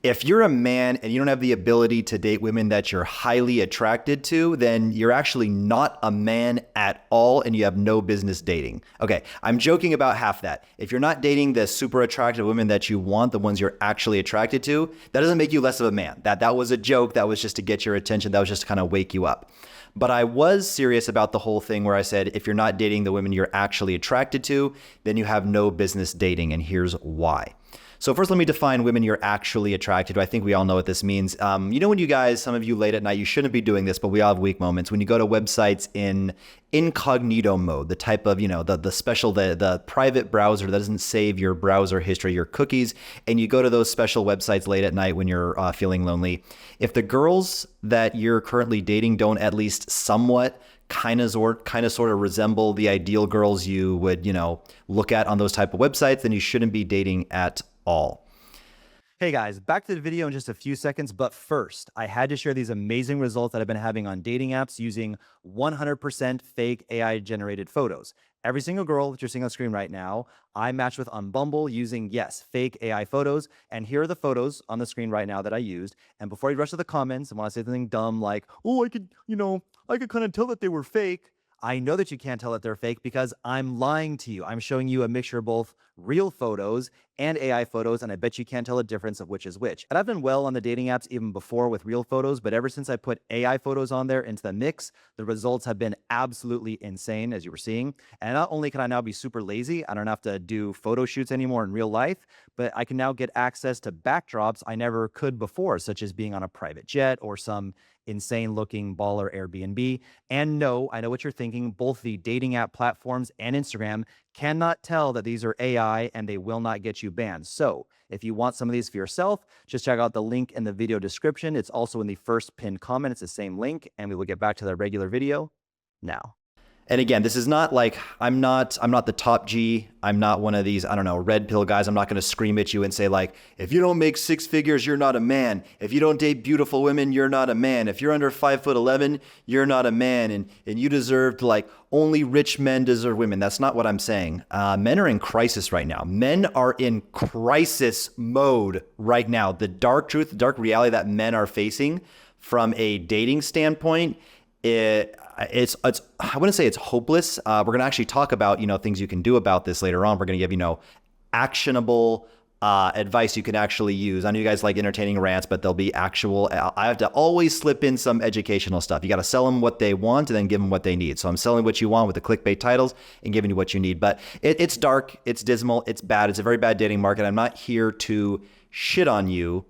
If you're a man and you don't have the ability to date women that you're highly attracted to, then you're actually not a man at all and you have no business dating. Okay, I'm joking about half that. If you're not dating the super attractive women that you want, the ones you're actually attracted to, that doesn't make you less of a man. That was a joke. That was just to get your attention. That was just to kind of wake you up. But I was serious about the whole thing where I said, if you're not dating the women you're actually attracted to, then you have no business dating. And here's why. So first, let me define women you're actually attracted to. I think we all know what this means. You know, when you guys, some of you late at night, you shouldn't be doing this, but we all have weak moments. When you go to websites in incognito mode, the type of, the private browser that doesn't save your browser history, your cookies, and you go to those special websites late at night when you're feeling lonely. If the girls that you're currently dating don't at least somewhat kind of sort of resemble the ideal girls you would, look at on those type of websites, then you shouldn't be dating at all. Hey guys, back to the video in just a few seconds, but first, I had to share these amazing results that I've been having on dating apps using 100% fake AI generated photos. Every single girl that you're seeing on screen right now, I matched with on Bumble using, yes, fake AI photos. And here are the photos on the screen right now that I used. And before you rush to the comments and want to say something dumb like, oh, I could kind of tell that they were fake. I know that you can't tell that they're fake because I'm lying to you. I'm showing you a mixture of both real photos and AI photos, and I bet you can't tell a difference of which is which. And I've done well on the dating apps even before with real photos, but ever since I put AI photos on there into the mix, the results have been absolutely insane, as you were seeing. And not only can I now be super lazy, I don't have to do photo shoots anymore in real life, but I can now get access to backdrops I never could before, such as being on a private jet or some insane looking baller Airbnb. And no, I know what you're thinking. Both the dating app platforms and Instagram cannot tell that these are AI and they will not get you banned. So if you want some of these for yourself, just check out the link in the video description. It's also in the first pinned comment. It's the same link, and we will get back to the regular video now. And again, this is not like, I'm not the top G. I'm not one of these, red pill guys. I'm not going to scream at you and say like, if you don't make six figures, you're not a man. If you don't date beautiful women, you're not a man. If you're under 5'11", you're not a man. And you deserve to only rich men deserve women. That's not what I'm saying. Men are in crisis right now. Men are in crisis mode right now. The dark truth, the dark reality that men are facing from a dating standpoint, it's I wouldn't say it's hopeless. We're going to actually talk about, things you can do about this later on. We're going to give, actionable advice you can actually use. I know you guys like entertaining rants, but there'll be actual, I have to always slip in some educational stuff. You got to sell them what they want and then give them what they need. So I'm selling what you want with the clickbait titles and giving you what you need. But it's dark, it's dismal, it's bad. It's a very bad dating market. I'm not here to shit on you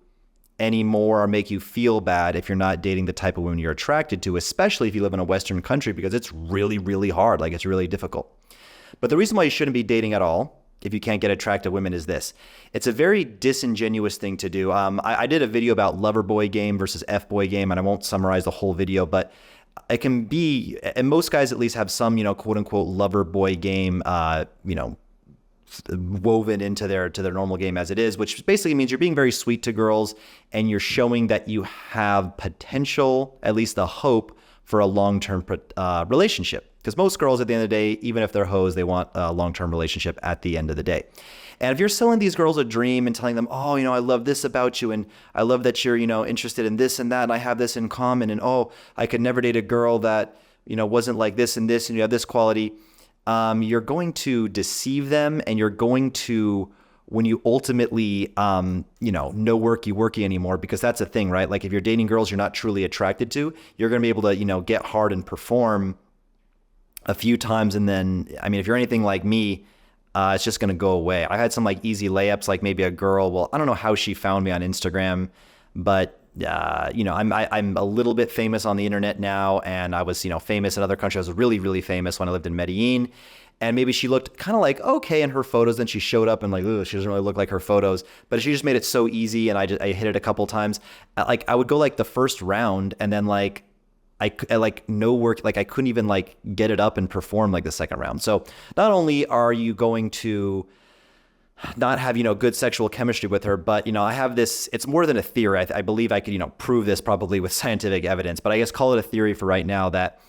anymore or make you feel bad if you're not dating the type of women you're attracted to, especially if you live in a Western country, because it's really, really hard. It's really difficult. But the reason why you shouldn't be dating at all if you can't get attractive women is this. It's a very disingenuous thing to do. I did a video about lover boy game versus F-boy game, and I won't summarize the whole video, but it can be, and most guys at least have some, quote unquote lover boy game, woven into their normal game as it is, which basically means you're being very sweet to girls and you're showing that you have potential, at least the hope for a long-term relationship. Because most girls at the end of the day, even if they're hoes, they want a long-term relationship at the end of the day. And if you're selling these girls a dream and telling them, oh, I love this about you, and I love that you're, interested in this and that, and I have this in common, and oh, I could never date a girl that, wasn't like this and this, and you have this quality, you're going to deceive them, and you're going to, when you ultimately, no worky anymore, because that's a thing, right? Like if you're dating girls you're not truly attracted to, you're going to be able to, get hard and perform a few times. And then, if you're anything like me, it's just going to go away. I had some easy layups, like maybe a girl, well, I don't know how she found me on Instagram, but I'm a little bit famous on the internet now, and I was, famous in other countries. I was really, really famous when I lived in Medellin, and maybe she looked kind of okay in her photos. Then she showed up and ooh, she doesn't really look like her photos, but she just made it so easy, and I hit it a couple times. I would go the first round, and then I no work, I couldn't even get it up and perform the second round. So not only are you going to not have, good sexual chemistry with her, but, I have this, it's more than a theory. I believe I could, prove this probably with scientific evidence, but I guess call it a theory for right now, that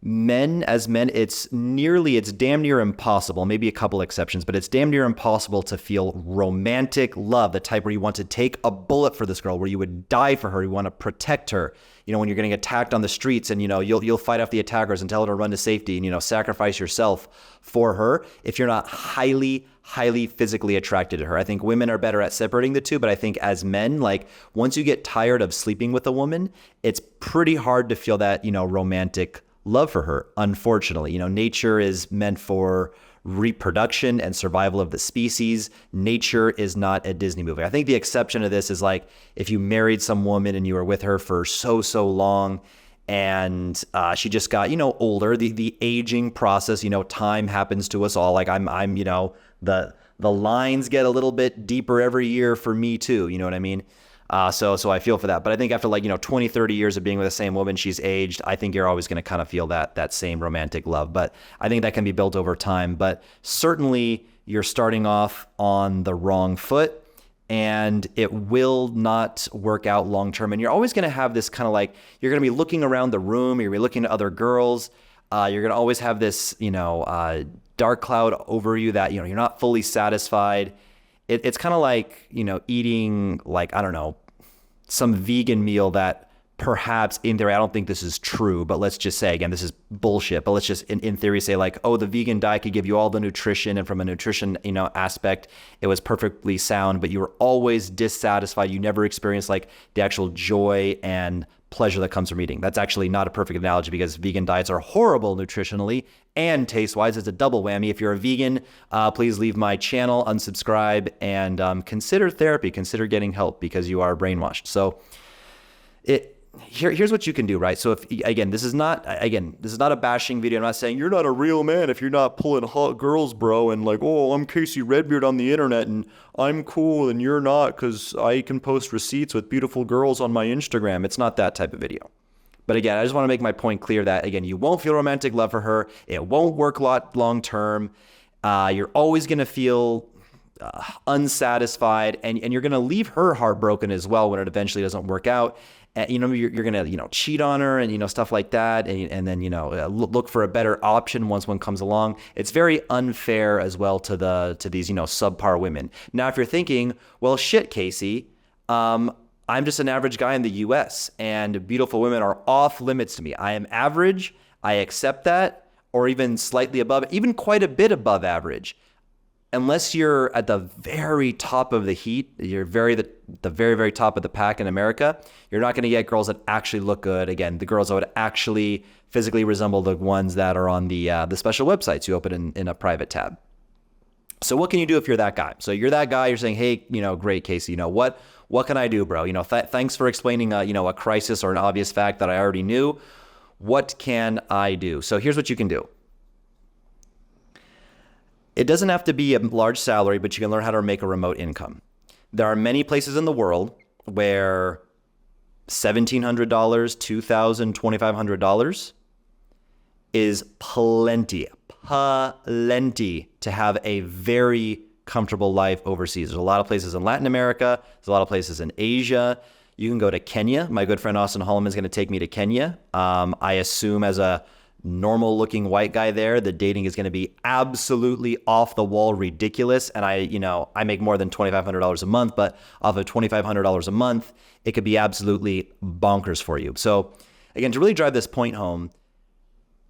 Men, it's damn near impossible, maybe a couple exceptions, but it's damn near impossible to feel romantic love, the type where you want to take a bullet for this girl, where you would die for her, you want to protect her. When you're getting attacked on the streets and, you'll fight off the attackers and tell her to run to safety and, sacrifice yourself for her if you're not highly, highly physically attracted to her. I think women are better at separating the two, but I think as men, like once you get tired of sleeping with a woman, it's pretty hard to feel that, romantic love for her. Unfortunately, nature is meant for reproduction and survival of the species. Nature is not a Disney movie. I think the exception to this is like if you married some woman and you were with her for so long and she just got, older, the aging process, time happens to us all. Like I'm, the lines get a little bit deeper every year for me too. You know what I mean? So I feel for that. But I think after 20, 30 years of being with the same woman, she's aged, I think you're always going to kind of feel that same romantic love. But I think that can be built over time. But certainly you're starting off on the wrong foot and it will not work out long term. And you're always going to have this kind of you're going to be looking around the room, you're going to be looking at other girls. You're going to always have this, dark cloud over you that, you're not fully satisfied. It's kind of like, eating I don't know, some vegan meal that perhaps in theory, I don't think this is true, but let's just say, again, this is bullshit, but let's just in theory say the vegan diet could give you all the nutrition and from a nutrition, aspect, it was perfectly sound, but you were always dissatisfied. You never experienced the actual joy and pleasure that comes from eating. That's actually not a perfect analogy because vegan diets are horrible nutritionally and taste-wise. It's a double whammy. If you're a vegan, please leave my channel, unsubscribe, and consider therapy. Consider getting help because you are brainwashed. So here's what you can do, right? So this is not a bashing video. I'm not saying you're not a real man if you're not pulling hot girls, bro, and I'm Casey Redbeard on the internet and I'm cool and you're not because I can post receipts with beautiful girls on my Instagram. It's not that type of video. But again, I just want to make my point clear that, again, you won't feel romantic love for her. It won't work long term. You're always going to feel unsatisfied and you're going to leave her heartbroken as well when it eventually doesn't work out. You're gonna cheat on her and stuff like that, and then look for a better option once one comes along. It's very unfair as well to these subpar women. Now, if you're thinking, well, shit, Casey, I'm just an average guy in the U.S. and beautiful women are off limits to me. I am average. I accept that, or even slightly above, even quite a bit above average. Unless you're at the very top of the heat, you're the very, very top of the pack in America, you're not going to get girls that actually look good. Again, the girls that would actually physically resemble the ones that are on the special websites you open in a private tab. So what can you do if you're that guy? So you're that guy, you're saying, hey, great, Casey, what can I do, bro? Thanks for explaining, a crisis or an obvious fact that I already knew. What can I do? So here's what you can do. It doesn't have to be a large salary, but you can learn how to make a remote income. There are many places in the world where $1,700, $2,000, $2,500 is plenty to have a very comfortable life overseas. There's a lot of places in Latin America. There's a lot of places in Asia. You can go to Kenya. My good friend Austin Holloman is going to take me to Kenya. I assume as a normal looking white guy there, the dating is going to be absolutely off the wall ridiculous. And I make more than $2,500 a month, but off of $2,500 a month, it could be absolutely bonkers for you. So again, to really drive this point home,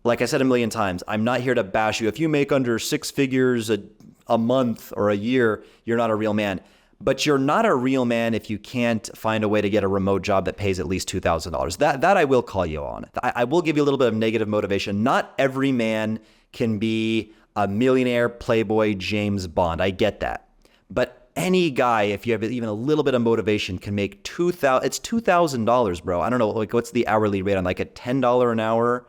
like I said a million times, I'm not here to bash you. If you make under six figures a month or a year, you're not a real man. But you're not a real man if you can't find a way to get a remote job that pays at least $2,000. That I will call you on. I will give you a little bit of negative motivation. Not every man can be a millionaire, playboy, James Bond. I get that. But any guy, if you have even a little bit of motivation, can make $2,000. It's $2,000, bro. I don't know, what's the hourly rate on a $10 an hour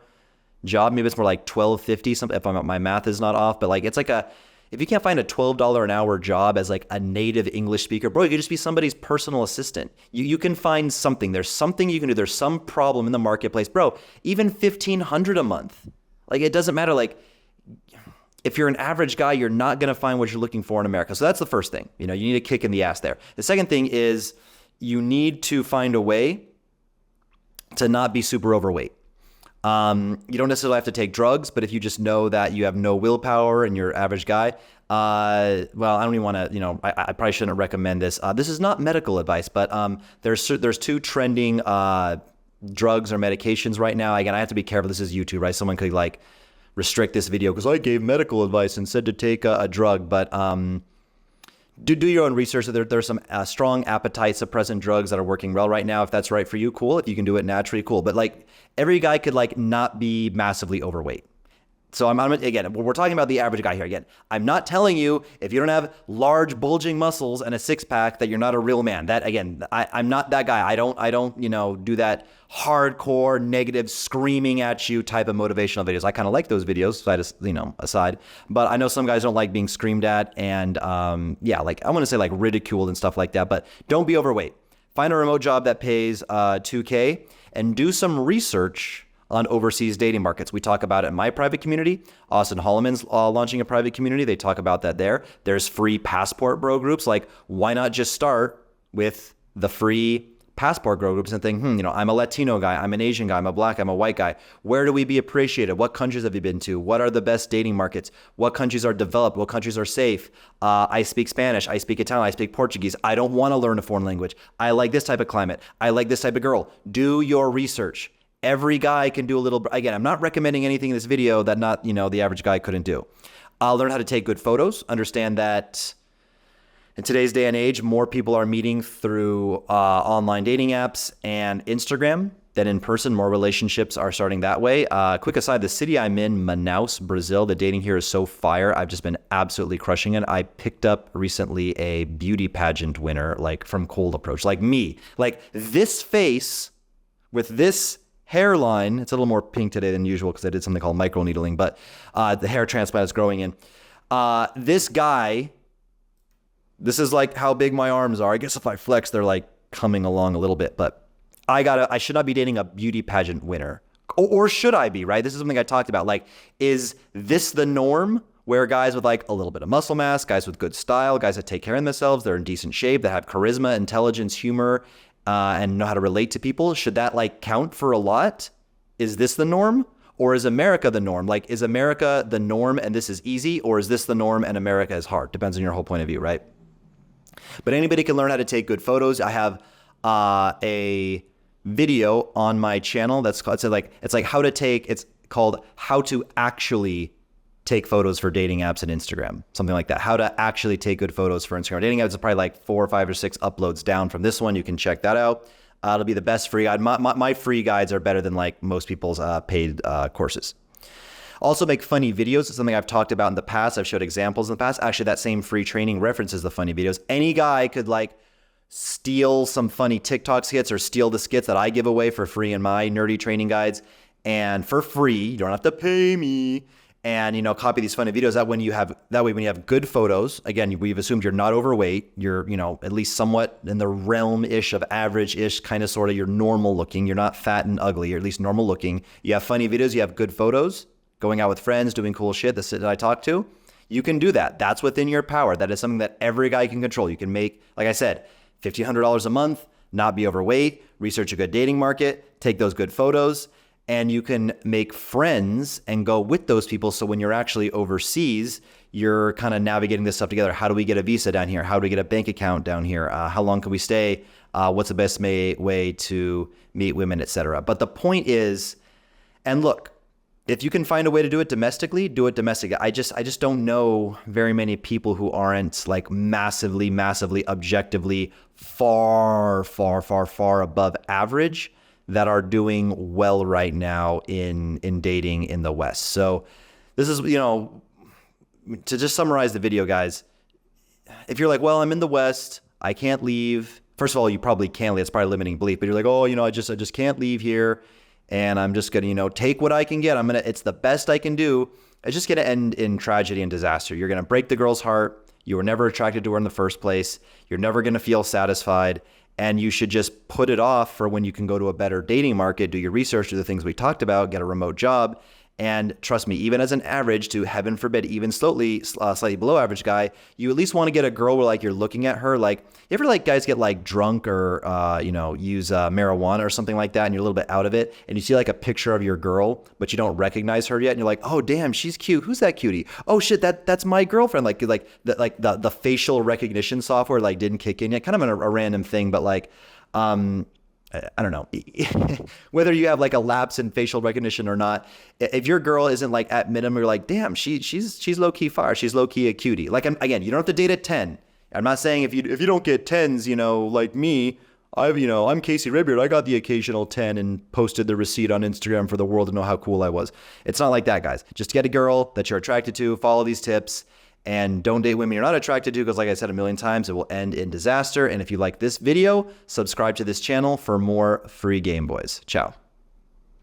job? Maybe it's more like $12.50, something, if my math is not off. But it's if you can't find a $12 an hour job as a native English speaker, bro, you could just be somebody's personal assistant. You can find something. There's something you can do. There's some problem in the marketplace. Bro, even $1,500 a month. It doesn't matter. If you're an average guy, you're not going to find what you're looking for in America. So that's the first thing. You need a kick in the ass there. The second thing is you need to find a way to not be super overweight. You don't necessarily have to take drugs, but if you just know that you have no willpower and you're average guy, well, I don't even want to, I probably shouldn't recommend this. This is not medical advice, but there's two trending drugs or medications right now. Again, I have to be careful. This is YouTube, right? Someone could like restrict this video because I gave medical advice and said to take a drug, but do your own research. There's some strong appetite suppressant drugs that are working well right now. If that's right for you, cool. If you can do it naturally, cool. But like every guy could like not be massively overweight. So again, we're talking about the average guy here. Again, I'm not telling you if you don't have large bulging muscles and a six pack that you're not a real man. That again, I'm not that guy. I don't do that hardcore negative screaming at you type of motivational videos. I kind of like those videos, aside. But I know some guys don't like being screamed at and like I want to say like ridiculed and stuff like that. But don't be overweight. Find a remote job that pays $2K and do some research on overseas dating markets. We talk about it in my private community. Austin Holloman's launching a private community. They talk about that there. There's free passport bro groups. Like, why not just start with the free passport bro groups and think, I'm a Latino guy, I'm an Asian guy, I'm a black guy, I'm a white guy. Where do we be appreciated? What countries have you been to? What are the best dating markets? What countries are developed? What countries are safe? I speak Spanish. I speak Italian. I speak Portuguese. I don't want to learn a foreign language. I like this type of climate. I like this type of girl. Do your research. Every guy can do a little. Again, I'm not recommending anything in this video that not, the average guy couldn't do. Learn how to take good photos. Understand that in today's day and age, more people are meeting through online dating apps and Instagram than in person. More relationships are starting that way. Quick aside, the city I'm in, Manaus, Brazil, the dating here is so fire. I've just been absolutely crushing it. I picked up recently a beauty pageant winner, like from Cold Approach, like me. Like this face with this hairline, it's a little more pink today than usual because I did something called microneedling, but the hair transplant is growing in. This guy, this is like how big my arms are. I guess if I flex, they're like coming along a little bit, but I should not be dating a beauty pageant winner. Or should I be, right? This is something I talked about. Like, is this the norm where guys with like a little bit of muscle mass, guys with good style, guys that take care of themselves, they're in decent shape, that have charisma, intelligence, humor, and know how to relate to people, should that like count for a lot? Is this the norm? Or is America the norm? Like, is America the norm and this is easy? Or is this the norm and America is hard? Depends on your whole point of view, right? But anybody can learn how to take good photos. I have a video on my channel that's called, it's called How to Actually Take Photos for Dating Apps and Instagram, something like that. How to actually take good photos for Instagram. Dating apps is probably like 4 or 5 or 6 uploads down from this one. You can check that out. It'll be the best free guide. My free guides are better than like most people's paid courses. Also make funny videos. It's something I've talked about in the past. I've showed examples in the past. Actually, that same free training references the funny videos. Any guy could like steal some funny TikTok skits or steal the skits that I give away for free in my nerdy training guides. And for free, you don't have to pay me. And, copy these funny videos when you have good photos, again, we've assumed you're not overweight, you're, at least somewhat in the realm-ish of average-ish, kind of sort of, you're normal looking, you're not fat and ugly, you're at least normal looking. You have funny videos, you have good photos, going out with friends, doing cool shit that I talk to. You can do that. That's within your power. That is something that every guy can control. You can make, like I said, $1,500 a month, not be overweight, research a good dating market, take those good photos, and you can make friends and go with those people. So when you're actually overseas, you're kind of navigating this stuff together. How do we get a visa down here? How do we get a bank account down here? How long can we stay? What's the best way to meet women, etc. But the point is, and look, if you can find a way to do it domestically, do it domestically. I just don't know very many people who aren't like massively, objectively far above average that are doing well right now in dating in the West. So this is, to just summarize the video, guys, if you're like, well, I'm in the West, I can't leave. First of all, you probably can leave. It's probably a limiting belief, but you're like, oh, I just can't leave here. And I'm just going to, take what I can get. It's the best I can do. It's just going to end in tragedy and disaster. You're going to break the girl's heart. You were never attracted to her in the first place. You're never going to feel satisfied. And you should just put it off for when you can go to a better dating market, do your research, do the things we talked about, get a remote job, And trust me, even as an average to heaven forbid, even slightly below average guy, you at least want to get a girl where like you're looking at her. Like, you ever like guys get like drunk or, use marijuana or something like that, and you're a little bit out of it, and you see like a picture of your girl, but you don't recognize her yet, and you're like, oh damn, she's cute. Who's that cutie? Oh shit, that's my girlfriend. Like the facial recognition software like didn't kick in yet. Kind of a random thing, but like, I don't know whether you have like a lapse in facial recognition or not. If your girl isn't like at minimum, you're like, damn, she's low key fire. She's low key a cutie. Like, again, you don't have to date at 10. I'm not saying if you don't get 10s, like me, I'm Casey Ribbeard. I got the occasional 10 and posted the receipt on Instagram for the world to know how cool I was. It's not like that, guys. Just get a girl that you're attracted to, follow these tips, and don't date women you're not attracted to, because like I said a million times, it will end in disaster. And if you like this video, subscribe to this channel for more free Game Boys. Ciao.